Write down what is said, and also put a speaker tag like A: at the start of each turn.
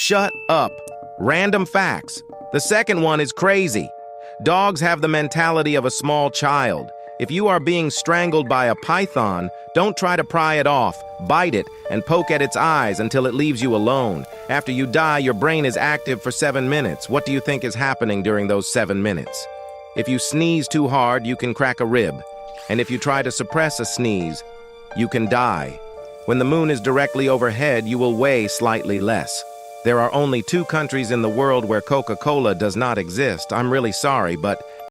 A: Shut up. Random facts. The second one is crazy. Dogs have the mentality of a small child. If you are being strangled by a python, don't try to pry it off. Bite it and poke at its eyes until it leaves you alone. After you die, your brain is active for 7 minutes. What do you think is happening during those 7 minutes? If you sneeze too hard, you can crack a rib. And if you try to suppress a sneeze, you can die. When the moon is directly overhead, you will weigh slightly less. There are only 2 countries in the world where Coca-Cola does not exist. I'm really sorry, but